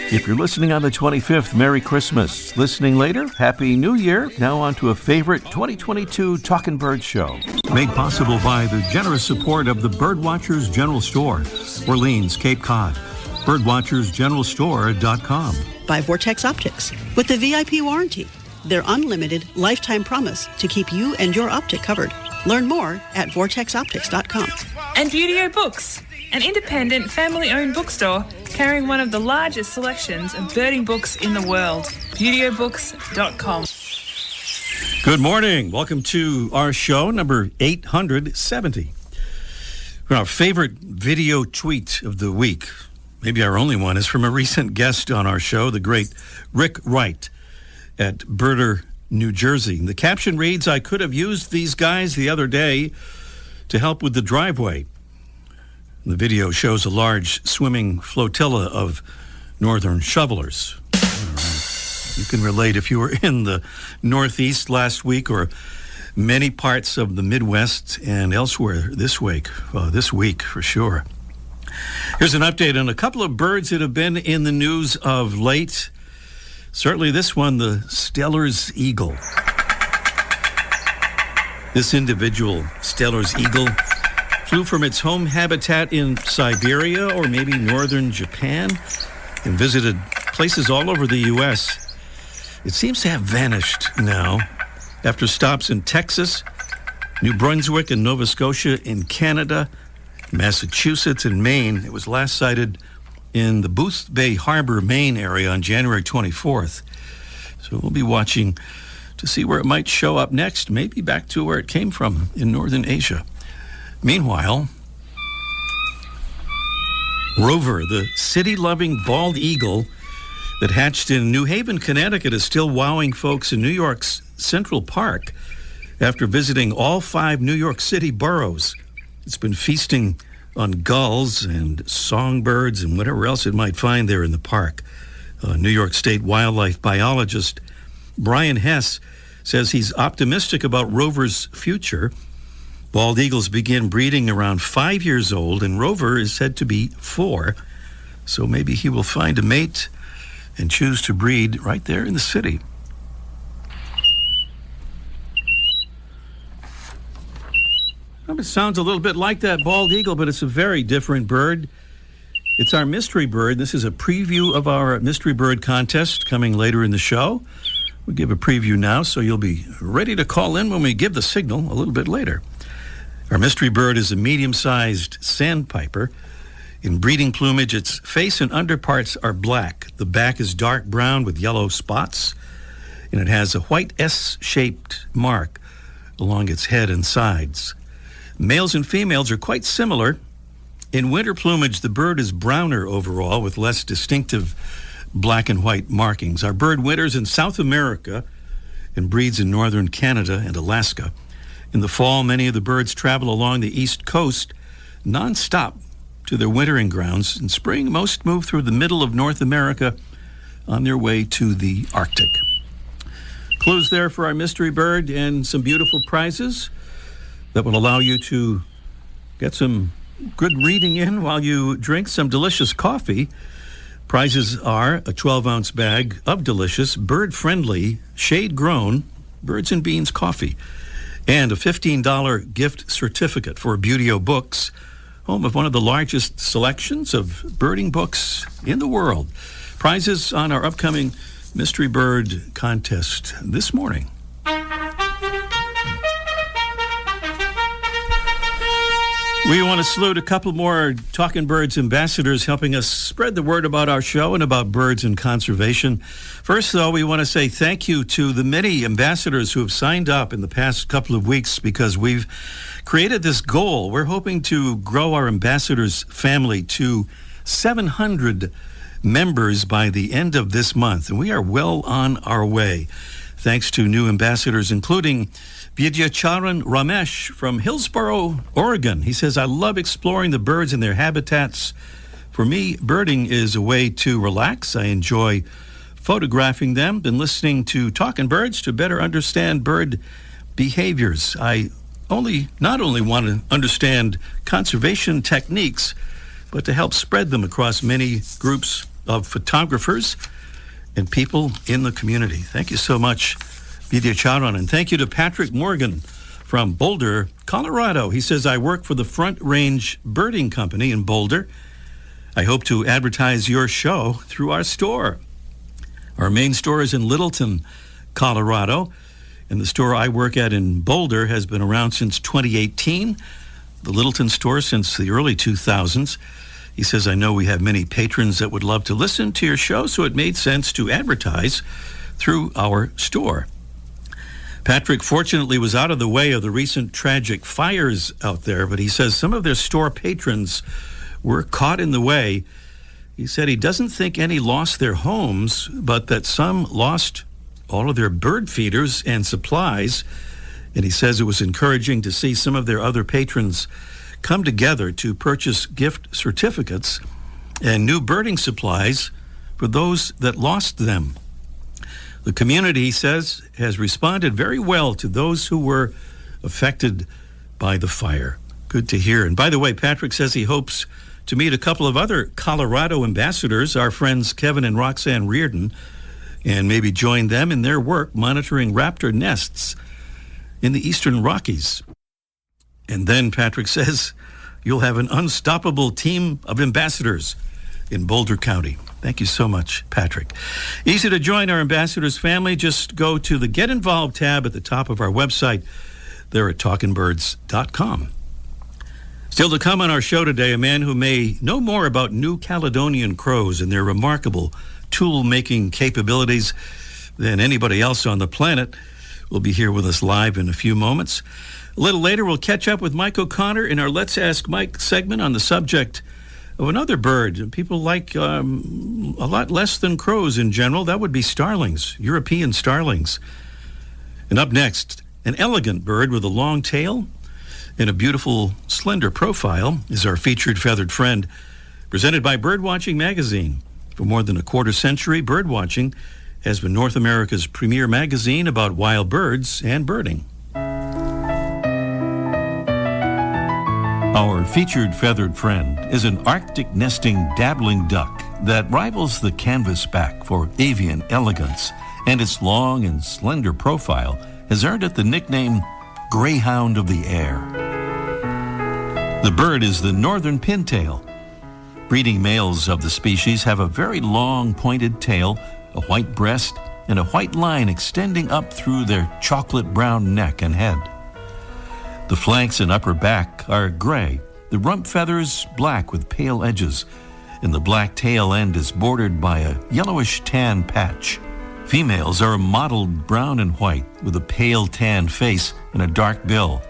If you're listening on the 25th, Merry Christmas. Listening later, Happy New Year. Now on to a favorite 2022 Talkin' Bird show. Made possible by the generous support of the Birdwatchers General Store, Orleans, Cape Cod. Birdwatchersgeneralstore.com. By Vortex Optics with the VIP warranty. Their unlimited lifetime promise to keep you and your optic covered. Learn more at vortexoptics.com. And Beautio Books, an independent family-owned bookstore carrying one of the largest selections of birding books in the world. BeautyOBooks.com. Good morning. Welcome to our show, number 870. Our favorite video tweet of the week, maybe our only one, is from a recent guest on our show, the great Rick Wright at Birder, New Jersey. The caption reads, "I could have used these guys the other day to help with the driveway." The video shows a large swimming flotilla of northern shovelers. All right. You can relate if you were in the Northeast last week or many parts of the Midwest and elsewhere this week for sure. Here's an update on a couple of birds that have been in the news of late. Certainly this one, the Steller's eagle. This individual, Steller's eagle, flew from its home habitat in Siberia or maybe northern Japan and visited places all over the U.S. It seems to have vanished now after stops in Texas, New Brunswick, and Nova Scotia in Canada, Massachusetts, and Maine. It was last sighted in the Boothbay Harbor, Maine area on January 24th. So we'll be watching to see where it might show up next, maybe back to where it came from in northern Asia. Meanwhile, Rover, the city-loving bald eagle that hatched in New Haven, Connecticut, is still wowing folks in New York's Central Park after visiting all 5 New York City boroughs. It's been feasting on gulls and songbirds and whatever else it might find there in the park. New York State wildlife biologist Brian Hess says he's optimistic about Rover's future. Bald eagles begin breeding around 5 years old, and Rover is said to be 4. So maybe he will find a mate and choose to breed right there in the city. It sounds a little bit like that bald eagle, but it's a very different bird. It's our mystery bird. This is a preview of our mystery bird contest coming later in the show. We'll give a preview now, so you'll be ready to call in when we give the signal a little bit later. Our mystery bird is a medium-sized sandpiper. In breeding plumage, its face and underparts are black. The back is dark brown with yellow spots, and it has a white S-shaped mark along its head and sides. Males and females are quite similar. In winter plumage, the bird is browner overall with less distinctive black and white markings. Our bird winters in South America and breeds in northern Canada and Alaska. In the fall, many of the birds travel along the east coast nonstop to their wintering grounds. In spring, most move through the middle of North America on their way to the Arctic. Clues there for our mystery bird and some beautiful prizes that will allow you to get some good reading in while you drink some delicious coffee. Prizes are a 12-ounce bag of delicious, bird-friendly, shade-grown Birds and Beans coffee, and a $15 gift certificate for Beautio Books, home of one of the largest selections of birding books in the world. Prizes on our upcoming Mystery Bird contest this morning. We want to salute a couple more Talkin' Birds ambassadors helping us spread the word about our show and about birds and conservation. First, though, we want to say thank you to the many ambassadors who have signed up in the past couple of weeks because we've created this goal. We're hoping to grow our ambassadors family to 700 members by the end of this month, and we are well on our way. Thanks to new ambassadors, including Vidyacharan Ramesh from Hillsboro, Oregon. He says, "I love exploring the birds and their habitats. For me, birding is a way to relax. I enjoy photographing them. Been listening to Talkin' Birds to better understand bird behaviors. I not only want to understand conservation techniques, but to help spread them across many groups of photographers and people in the community. Thank you so much, Vidya Chowdhury. And thank you to Patrick Morgan from Boulder, Colorado. He says, I work for the Front Range Birding Company in Boulder. I hope to advertise your show through our store. Our main store is in Littleton, Colorado, and the store I work at in Boulder has been around since 2018, the Littleton store since the early 2000s. He says, I know we have many patrons that would love to listen to your show, so it made sense to advertise through our store. Patrick fortunately was out of the way of the recent tragic fires out there, but he says some of their store patrons were caught in the way. He said he doesn't think any lost their homes, but that some lost all of their bird feeders and supplies. And he says it was encouraging to see some of their other patrons come together to purchase gift certificates and new birding supplies for those that lost them. The community, he says, has responded very well to those who were affected by the fire. Good to hear. And by the way, Patrick says he hopes to meet a couple of other Colorado ambassadors, our friends Kevin and Roxanne Reardon, and maybe join them in their work monitoring raptor nests in the Eastern Rockies. And then Patrick says you'll have an unstoppable team of ambassadors in Boulder County. Thank you so much, Patrick. Easy to join our ambassadors family. Just go to the Get Involved tab at the top of our website. There at talkingbirds.com. Still to come on our show today, a man who may know more about New Caledonian crows and their remarkable tool-making capabilities than anybody else on the planet will be here with us live in a few moments. A little later, we'll catch up with Mike O'Connor in our Let's Ask Mike segment on the subject of another bird people like a lot less than crows in general. That would be starlings, European starlings. And up next, an elegant bird with a long tail and a beautiful, slender profile is our featured feathered friend, presented by Birdwatching Magazine. For more than a quarter century, Birdwatching has been North America's premier magazine about wild birds and birding. Our featured feathered friend is an Arctic nesting dabbling duck that rivals the canvasback for avian elegance, and its long and slender profile has earned it the nickname Greyhound of the Air. The bird is the northern pintail. Breeding males of the species have a very long pointed tail, a white breast, and a white line extending up through their chocolate brown neck and head. The flanks and upper back are gray, the rump feathers black with pale edges, and the black tail end is bordered by a yellowish tan patch. Females are mottled brown and white with a pale tan face and a dark bill.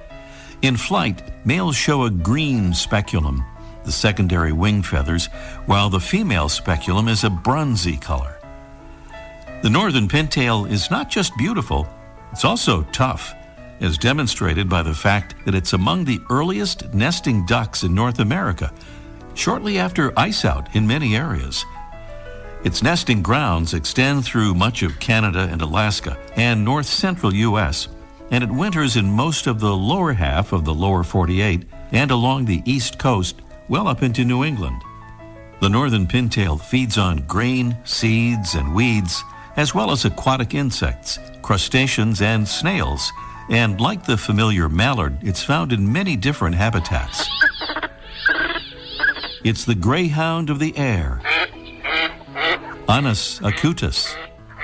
In flight, males show a green speculum, the secondary wing feathers, while the female speculum is a bronzy color. The northern pintail is not just beautiful, it's also tough, as demonstrated by the fact that it's among the earliest nesting ducks in North America, shortly after ice out in many areas. Its nesting grounds extend through much of Canada and Alaska and north-central U.S., and it winters in most of the lower half of the lower 48 and along the east coast well up into New England. The northern pintail feeds on grain, seeds, and weeds, as well as aquatic insects, crustaceans, and snails, and like the familiar mallard, it's found in many different habitats. It's the greyhound of the air, Anas acutus,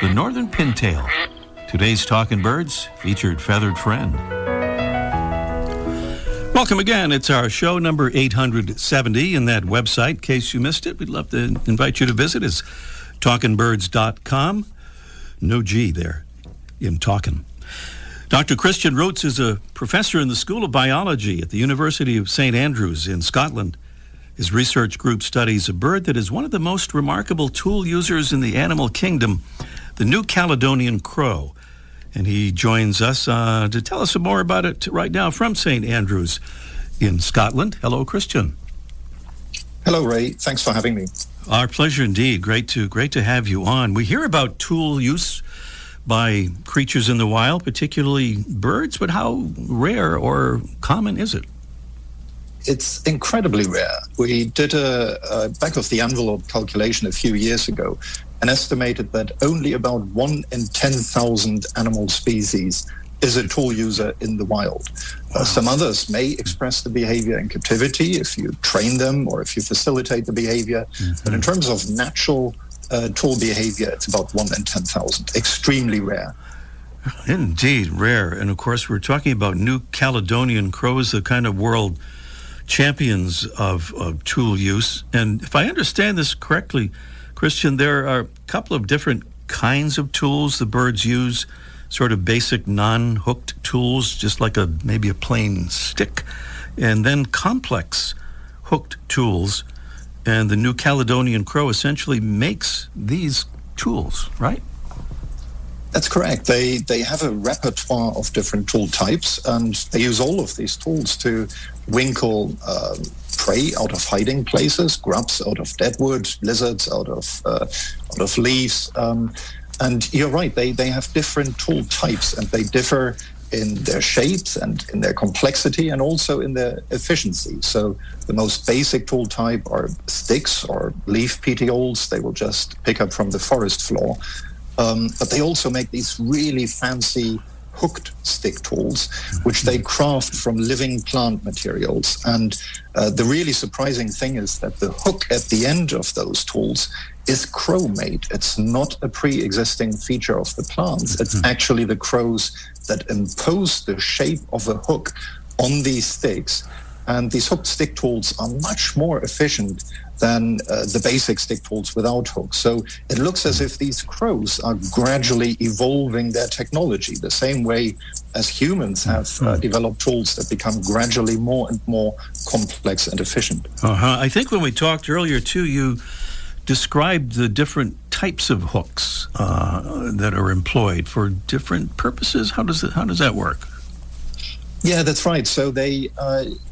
the northern pintail. Today's Talkin' Birds featured feathered friend. Welcome again. It's our show number 870, and that website, in case you missed it, we'd love to invite you to visit, is talkingbirds.com. No G there in talkin'. Dr. Christian Roots is a professor in the School of Biology at the University of St. Andrews in Scotland. His research group studies a bird that is one of the most remarkable tool users in the animal kingdom, the New Caledonian crow. And he joins us to tell us some more about it right now from St. Andrews in Scotland. Hello, Christian. Hello, Ray. Thanks for having me. Our pleasure indeed. Great to have you on. We hear about tool use by creatures in the wild, particularly birds, but how rare or common is it? it's incredibly rare. We did a back-of-the-envelope calculation a few years ago and estimated that only about 1 in 10,000 animal species is a tool user in the wild. Some others may express the behavior in captivity if you train them or if you facilitate the behavior. But in terms of natural tool behavior, it's about 1 in 10,000. Extremely rare. Indeed, rare. And of course, we're talking about New Caledonian crows, the kind of world champions of tool use. And if I understand this correctly, Christian, there are a couple of different kinds of tools the birds use, sort of basic non-hooked tools, just like maybe a plain stick, and then complex hooked tools. And the New Caledonian crow essentially makes these tools, right? That's correct. They have a repertoire of different tool types, and they use all of these tools to winkle prey out of hiding places, grubs out of deadwood, lizards out of leaves. And you're right, they have different tool types, and they differ in their shapes and in their complexity and also in their efficiency. So the most basic tool type are sticks or leaf petioles. They will just pick up from the forest floor. But they also make these really fancy hooked stick tools, which they craft from living plant materials. And the really surprising thing is that the hook at the end of those tools is crow-made. It's not a pre-existing feature of the plants. It's actually the crows that impose the shape of a hook on these sticks. And these hooked stick tools are much more efficient than the basic stick tools without hooks. So it looks as if these crows are gradually evolving their technology, the same way as humans have developed tools that become gradually more and more complex and efficient. I think when we talked earlier, too, you described the different types of hooks that are employed for different purposes. How does that work? Yeah, that's right. So they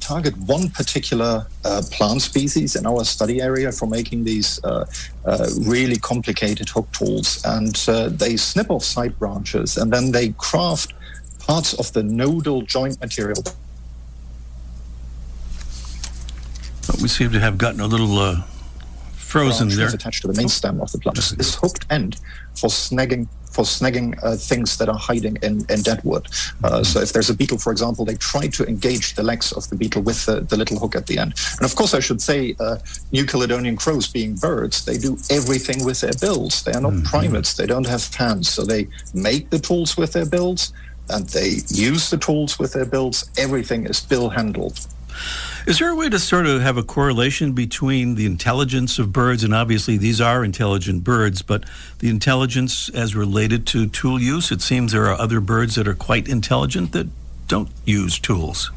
target one particular plant species in our study area for making these really complicated hook tools. And they snip off side branches, and then they craft parts of the nodal joint material. We seem to have gotten a little frozen there. Attached to the main stem of the plant. This hooked end for snagging things that are hiding in deadwood. So if there's a beetle, for example, they try to engage the legs of the beetle with the little hook at the end. And of course, I should say, New Caledonian crows, being birds, they do everything with their bills. They are not primates. They don't have hands. So they make the tools with their bills, and they use the tools with their bills. Everything is bill handled. Is there a way to sort of have a correlation between the intelligence of birds, and obviously these are intelligent birds, but the intelligence as related to tool use? It seems there are other birds that are quite intelligent that don't use tools.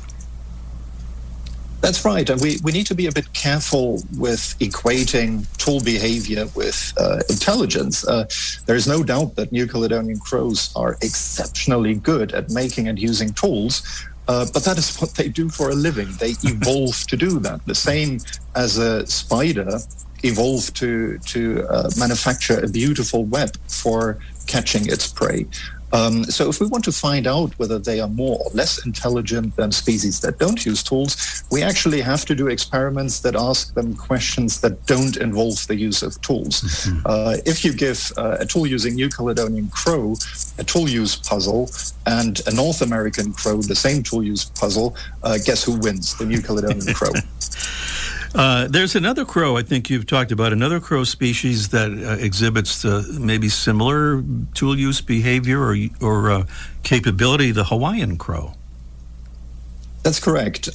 That's right. And we need to be a bit careful with equating tool behavior with intelligence. There is no doubt that New Caledonian crows are exceptionally good at making and using tools. But that is what they do for a living. They evolve to do that. The same as a spider evolved to manufacture a beautiful web for catching its prey. So if we want to find out whether they are more or less intelligent than species that don't use tools, we actually have to do experiments that ask them questions that don't involve the use of tools. If you give a tool-using New Caledonian crow a tool-use puzzle and a North American crow the same tool-use puzzle, guess who wins? The New Caledonian crow. There's another crow I think you've talked about, another crow species that exhibits maybe similar tool use behavior or capability, the Hawaiian crow. That's correct.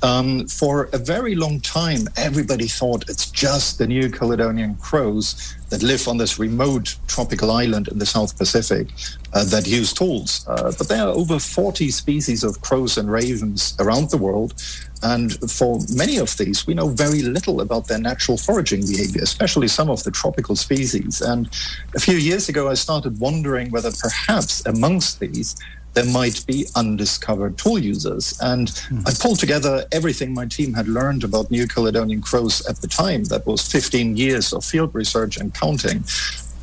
For a very long time, everybody thought it's just the New Caledonian crows that live on this remote tropical island in the South Pacific that use tools. But there are over 40 species of crows and ravens around the world. And for many of these, we know very little about their natural foraging behavior, especially some of the tropical species. And a few years ago, I started wondering whether perhaps amongst these, there might be undiscovered tool users. And I pulled together everything my team had learned about New Caledonian crows at the time. That was 15 years of field research and counting.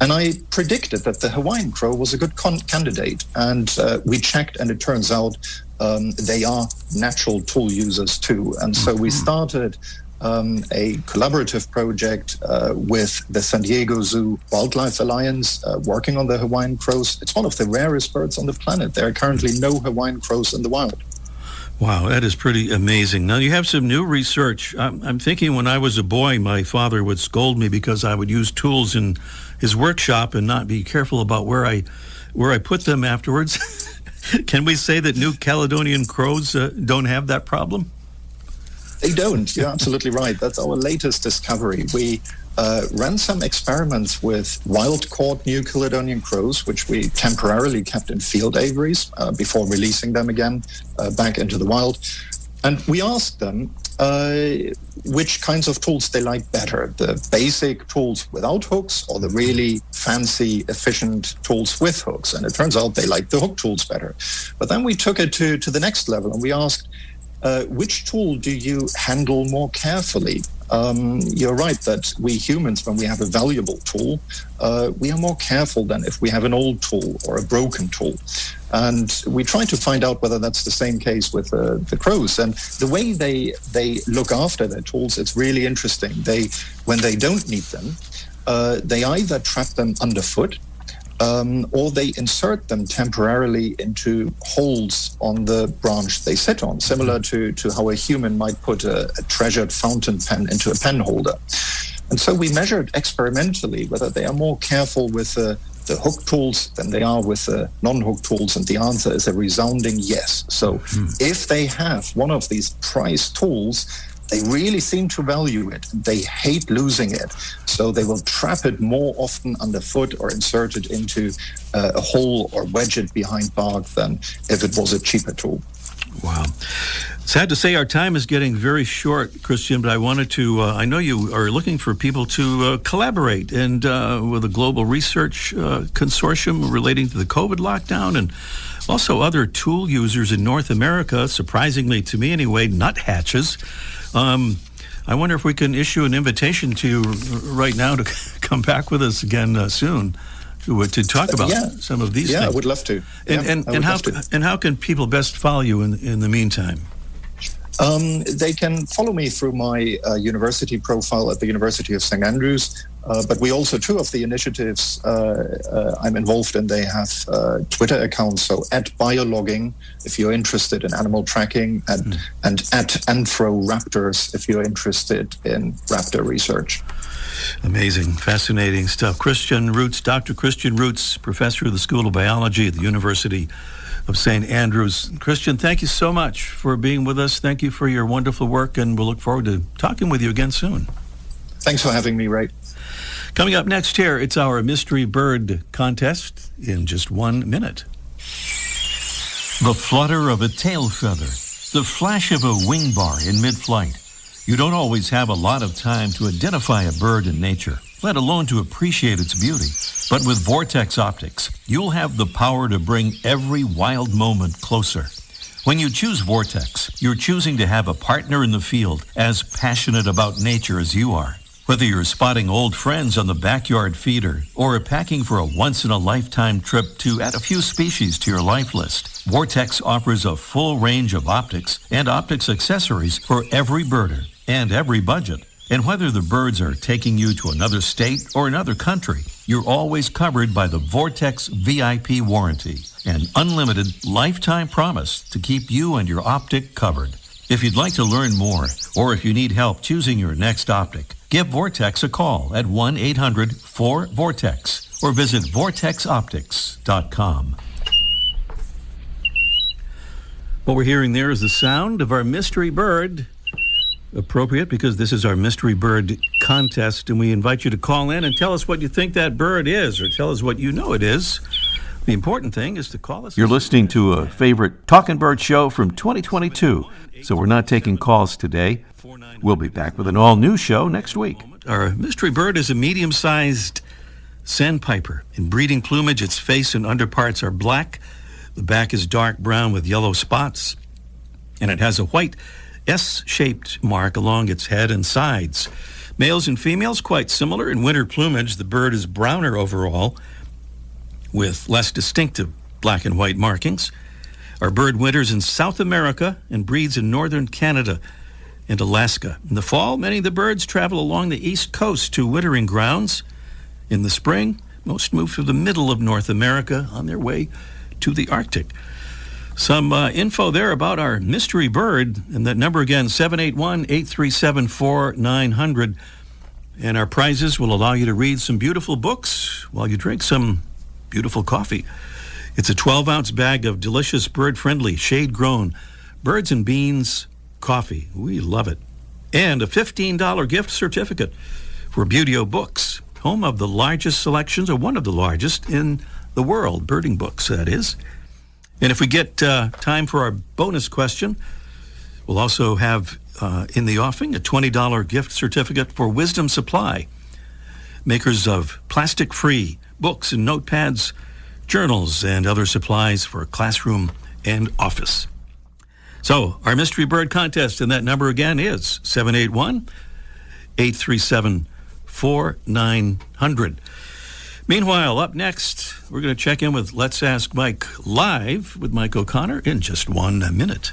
And I predicted that the Hawaiian crow was a good candidate. And we checked, and it turns out they are natural tool users too. And so we started a collaborative project with the San Diego Zoo Wildlife Alliance working on the Hawaiian crows. It's one of the rarest birds on the planet. There are currently no Hawaiian crows in the wild. Wow, that is pretty amazing. Now, you have some new research. I'm thinking when I was a boy, my father would scold me because I would use tools in his workshop and not be careful about where I put them afterwards. Can we say that New Caledonian crows don't have that problem? They don't. You're absolutely right. That's our latest discovery. We ran some experiments with wild-caught New Caledonian crows, which we temporarily kept in field aviaries before releasing them again back into the wild. And we asked them which kinds of tools they like better, the basic tools without hooks or the really fancy, efficient tools with hooks. And it turns out they like the hook tools better. But then we took it to the next level and we asked, which tool do you handle more carefully? You're right that we humans, when we have a valuable tool, we are more careful than if we have an old tool or a broken tool. And we try to find out whether that's the same case with the crows. And the way they look after their tools, it's really interesting. When they don't need them, they either trap them underfoot, or they insert them temporarily into holes on the branch they sit on, similar to how a human might put a treasured fountain pen into a pen holder. And so we measured experimentally whether they are more careful with the hook tools than they are with the non-hook tools, and the answer is a resounding yes. So if they have one of these prized tools, they really seem to value it. They hate losing it. So they will trap it more often underfoot or insert it into a hole or wedge it behind bark than if it was a cheaper tool. Wow. Sad to say our time is getting very short, Christian, but I wanted to, I know you are looking for people to collaborate and with a global research consortium relating to the COVID lockdown and also other tool users in North America, surprisingly to me anyway, nuthatches. I wonder if we can issue an invitation to you right now to come back with us again soon to talk about some of these things. Yeah, I would love to. And how can people best follow you in the meantime? They can follow me through my university profile at the University of St. Andrews. But we also, two of the initiatives I'm involved in, they have Twitter accounts. So at Biologging, if you're interested in animal tracking, and at Anthroraptors, if you're interested in raptor research. Amazing, fascinating stuff. Christian Roots, Dr. Christian Roots, professor of the School of Biology at the University of St. Andrews. Christian, thank you so much for being with us. Thank you for your wonderful work, and we'll look forward to talking with you again soon. Thanks for having me, Ray. Coming up next here, it's our Mystery Bird contest in just 1 minute. The flutter of a tail feather, the flash of a wing bar in mid-flight. You don't always have a lot of time to identify a bird in nature, let alone to appreciate its beauty. But with Vortex Optics, you'll have the power to bring every wild moment closer. When you choose Vortex, you're choosing to have a partner in the field as passionate about nature as you are. Whether you're spotting old friends on the backyard feeder or packing for a once-in-a-lifetime trip to add a few species to your life list, Vortex offers a full range of optics and optics accessories for every birder and every budget. And whether the birds are taking you to another state or another country, you're always covered by the Vortex VIP warranty, an unlimited lifetime promise to keep you and your optic covered. If you'd like to learn more, or if you need help choosing your next optic, give Vortex a call at 1-800-4-VORTEX or visit vortexoptics.com. What we're hearing there is the sound of our mystery bird. Appropriate because this is our Mystery Bird contest, and we invite you to call in and tell us what you think that bird is, or tell us what you know it is. The important thing is to call us. You're listening to a favorite Talking Bird show from 2022, so we're not taking calls today. We'll be back with an all-new show next week. Our mystery bird is a medium-sized sandpiper. In breeding plumage, its face and underparts are black. The back is dark brown with yellow spots, and it has a white S-shaped mark along its head and sides. Males and females quite similar. In winter plumage, the bird is browner overall with less distinctive black and white markings. Our bird winters in South America and breeds in northern Canada and Alaska. In the fall, many of the birds travel along the east coast to wintering grounds. In the spring, most move through the middle of North America on their way to the Arctic. Some info there about our mystery bird, and that number again, 781-837-4900. And our prizes will allow you to read some beautiful books while you drink some beautiful coffee. It's a 12-ounce bag of delicious bird-friendly, shade-grown Birds and Beans coffee. We love it. And a $15 gift certificate for Buteo Books, home of the largest selections, or one of the largest in the world, birding books, that is. And if we get time for our bonus question, we'll also have in the offing a $20 gift certificate for Wisdom Supply, makers of plastic-free books and notepads, journals, and other supplies for classroom and office. So our mystery bird contest, and that number again is 781-837-4900. Meanwhile, up next, we're going to check in with Let's Ask Mike Live with Mike O'Connor in just 1 minute.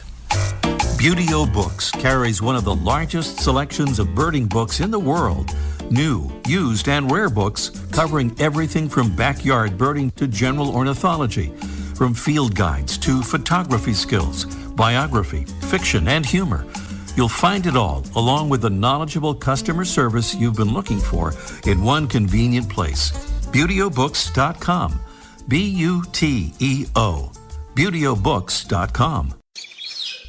Buteo Books carries one of the largest selections of birding books in the world. New, used, and rare books covering everything from backyard birding to general ornithology, from field guides to photography skills, biography, fiction, and humor. You'll find it all, along with the knowledgeable customer service you've been looking for, in one convenient place. ButeoBooks.com. B-U-T-E-O. ButeoBooks.com.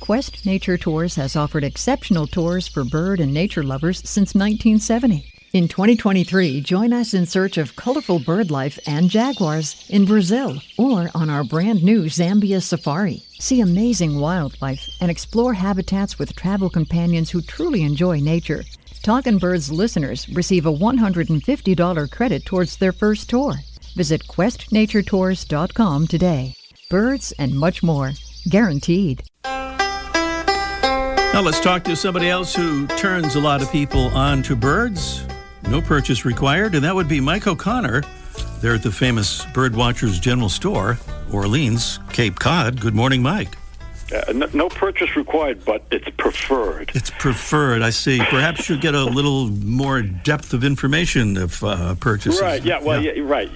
Quest Nature Tours has offered exceptional tours for bird and nature lovers since 1970. In 2023, join us in search of colorful bird life and jaguars in Brazil or on our brand new Zambia Safari. See amazing wildlife and explore habitats with travel companions who truly enjoy nature. Talkin' Birds listeners receive a $150 credit towards their first tour. Visit questnaturetours.com today. Birds and much more. Guaranteed. Now let's talk to somebody else who turns a lot of people on to birds. No purchase required, and that would be Mike O'Connor there at the famous Birdwatchers General Store, Orleans, Cape Cod. Good morning, Mike. No purchase required, but it's preferred. It's preferred, I see. Perhaps you'll get a little more depth of information if purchases. Right, yeah, well, yeah, right.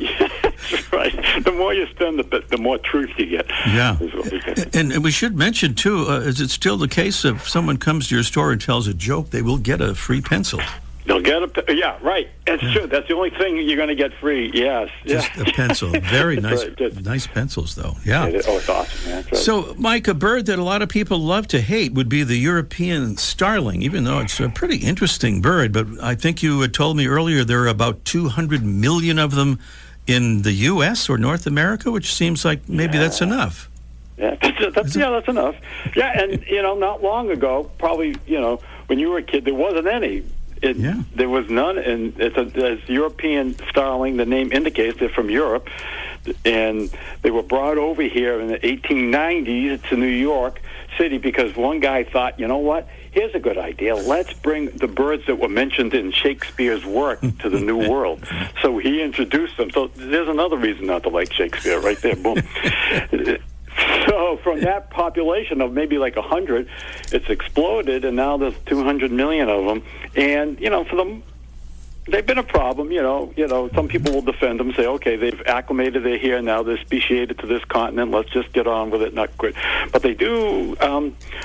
Right. The more you spend, the more truth you get. Yeah. And we should mention, too, is it still the case if someone comes to your store and tells a joke, they will get a free pencil? They'll get yeah, right. That's true. That's the only thing you're going to get free. Yes. Just a pencil. Very nice, nice pencils, though. Yeah. Oh, it's awesome, man. Right. So, Mike, a bird that a lot of people love to hate would be the European starling, even though it's a pretty interesting bird. But I think you had told me earlier there are about 200 million of them in the U.S. or North America, which seems like maybe that's enough. Yeah, that's enough. Yeah, and, not long ago, probably, when you were a kid, there wasn't any. There was none, and it's European starling. The name indicates they're from Europe, and they were brought over here in the 1890s to New York City because one guy thought, you know what, here's a good idea. Let's bring the birds that were mentioned in Shakespeare's work to the New World. So he introduced them. So there's another reason not to like Shakespeare right there. Boom. So from that population of maybe like 100, it's exploded, and now there's 200 million of them. And, for them, they've been a problem. Some people will defend them, say, okay, they've acclimated, they're here, now they're speciated to this continent, let's just get on with it, not quit. But they do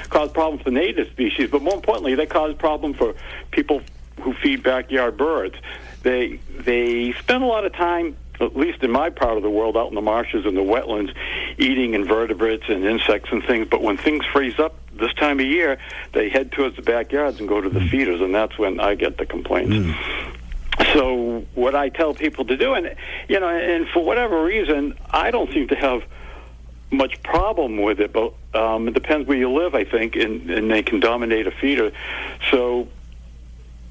cause problems for native species, but more importantly, they cause problems for people who feed backyard birds. They spend a lot of time, at least in my part of the world, out in the marshes and the wetlands, eating invertebrates and insects and things. But when things freeze up this time of year, they head towards the backyards and go to the feeders, and that's when I get the complaints. So what I tell people to do, and for whatever reason, I don't seem to have much problem with it, but it depends where you live, I think, and they can dominate a feeder. So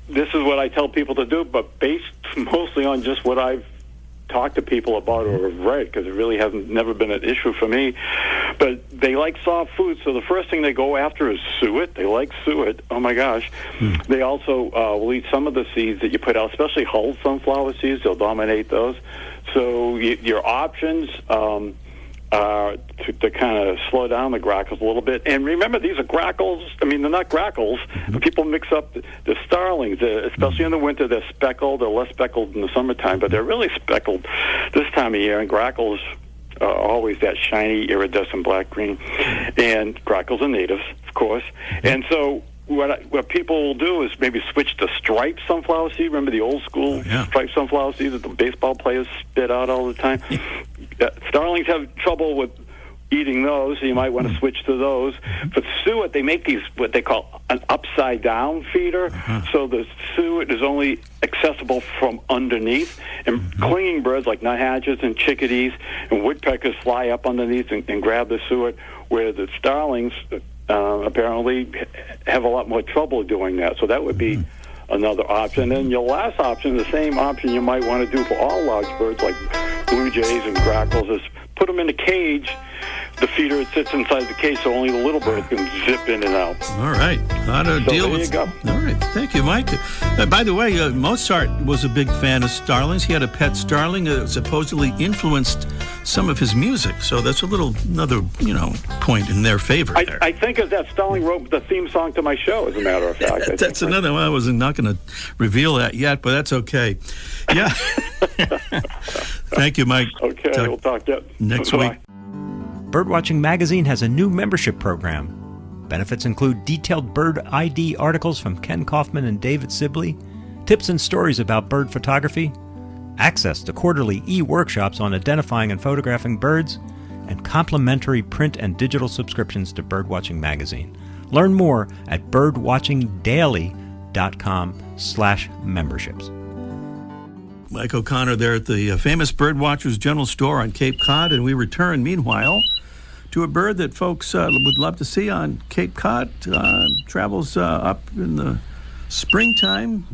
this is what I tell people to do, but based mostly on just what I've talked to people about or have read, because it really hasn't never been an issue for me. But they like soft food, so the first thing they go after is suet. They like suet. Oh my gosh. They also will eat some of the seeds that you put out, especially hulled sunflower seeds. They'll dominate those. So your options to kind of slow down the grackles a little bit. And remember, these are grackles. I mean, they're not grackles. People mix up the starlings, especially in the winter. They're speckled. They're less speckled in the summertime, but they're really speckled this time of year. And grackles are always that shiny, iridescent black-green. And grackles are natives, of course. And so what people will do is maybe switch to striped sunflower seed. Remember the old school striped sunflower seed that the baseball players spit out all the time? Starlings have trouble with eating those, so you might want to switch to those. For suet, they make these, what they call an upside-down feeder, so the suet is only accessible from underneath, and clinging birds like nuthatches and chickadees and woodpeckers fly up underneath and grab the suet, where the starlings apparently have a lot more trouble doing that. So that would be another option. And your last option, the same option you might want to do for all large birds like blue jays and grackles, is put them in a cage. The feeder sits inside the cage, so only the little birds can zip in and out. All right. How to deal with... There you go. All right. Thank you, Mike. By the way, Mozart was a big fan of starlings. He had a pet starling that supposedly influenced some of his music. So that's another point in their favor. I think that starling wrote the theme song to my show, as a matter of fact. That's another one. I was not going to reveal that yet, but that's okay. Yeah. Thank you, Mike. Okay, we'll talk next week. Birdwatching Magazine has a new membership program. Benefits include detailed bird ID articles from Ken Kaufman and David Sibley, tips and stories about bird photography, access to quarterly e-workshops on identifying and photographing birds, and complimentary print and digital subscriptions to Birdwatching Magazine. Learn more at birdwatchingdaily.com/memberships. Mike O'Connor there at the famous Birdwatchers General Store on Cape Cod, and we return, meanwhile, to a bird that folks would love to see on Cape Cod. Travels up in the springtime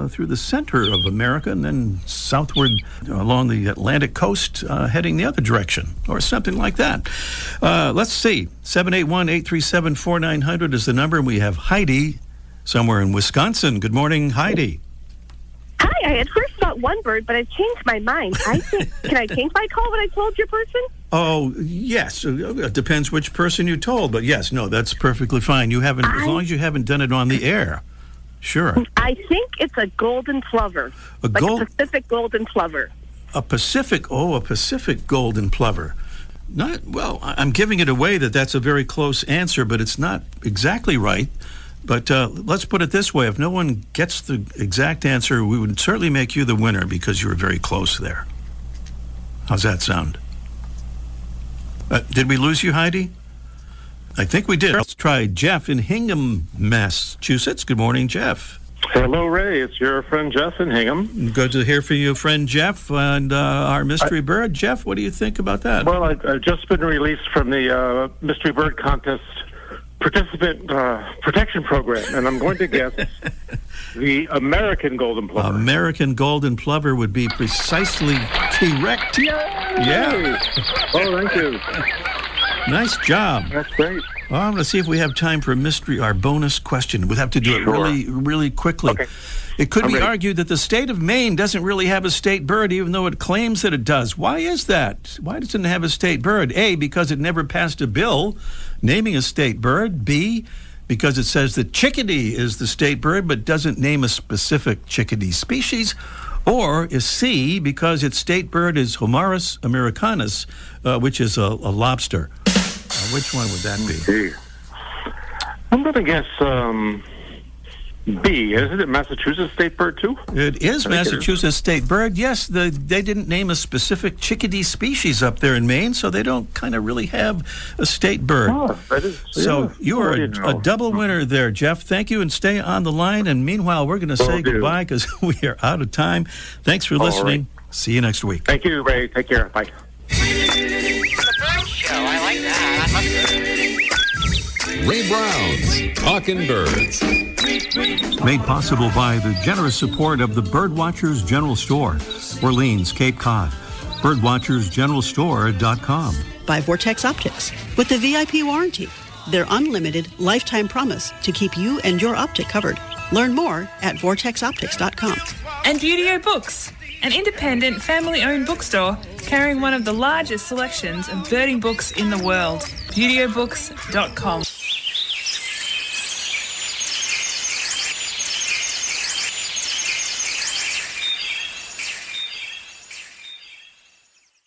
through the center of America and then southward along the Atlantic coast, heading the other direction, or something like that. Let's see. 781-837-4900 is the number, and we have Heidi somewhere in Wisconsin. Good morning, Heidi. Hi, I had first thought one bird, but I've changed my mind. I think, can I change my call when I told your person? Oh, yes. It depends which person you told, but yes, no, that's perfectly fine. You haven't, as long as you haven't done it on the air. Sure. I think it's a golden plover. A Pacific golden plover. A Pacific golden plover. I'm giving it away that's a very close answer, but it's not exactly right. But let's put it this way. If no one gets the exact answer, we would certainly make you the winner because you were very close there. How's that sound? Did we lose you, Heidi? I think we did. Let's try Jeff in Hingham, Massachusetts. Good morning, Jeff. Hello, Ray. It's your friend Jeff in Hingham. Good to hear from you, friend Jeff, and our mystery bird. Jeff, what do you think about that? Well, I've just been released from the Mystery Bird Contest Participant Protection Program, and I'm going to guess the American golden plover. American golden plover would be precisely correct. Yay! Yeah. Oh, thank you. Nice job. That's great. Well, I'm going to see if we have time for our bonus question. We'll have to do it really, really quickly. Okay. It could be argued that the state of Maine doesn't really have a state bird, even though it claims that it does. Why is that? Why doesn't it have a state bird? A, because it never passed a bill naming a state bird. B, because it says that chickadee is the state bird, but doesn't name a specific chickadee species. Or is C, because its state bird is Homarus americanus, which is a lobster. Which one would that be? I'm going to guess B. Isn't it Massachusetts state bird, too? It is Massachusetts state bird. Yes, they didn't name a specific chickadee species up there in Maine, so they don't kind of really have a state bird. Oh, that is, so you are a double winner there, Jeff. Thank you, and stay on the line. And meanwhile, we're going to say goodbye because we are out of time. Thanks for listening. Right. See you next week. Thank you, Ray. Take care. Bye. I like that. Ray Brown's Talkin' Birds. Made possible by the generous support of the Birdwatchers General Store, Orleans, Cape Cod. Birdwatchersgeneralstore.com. By Vortex Optics. With the VIP warranty, their unlimited lifetime promise to keep you and your optic covered. Learn more at vortexoptics.com. And Buteo Books. an independent, family-owned bookstore carrying one of the largest selections of birding books in the world. Beautyobooks.com.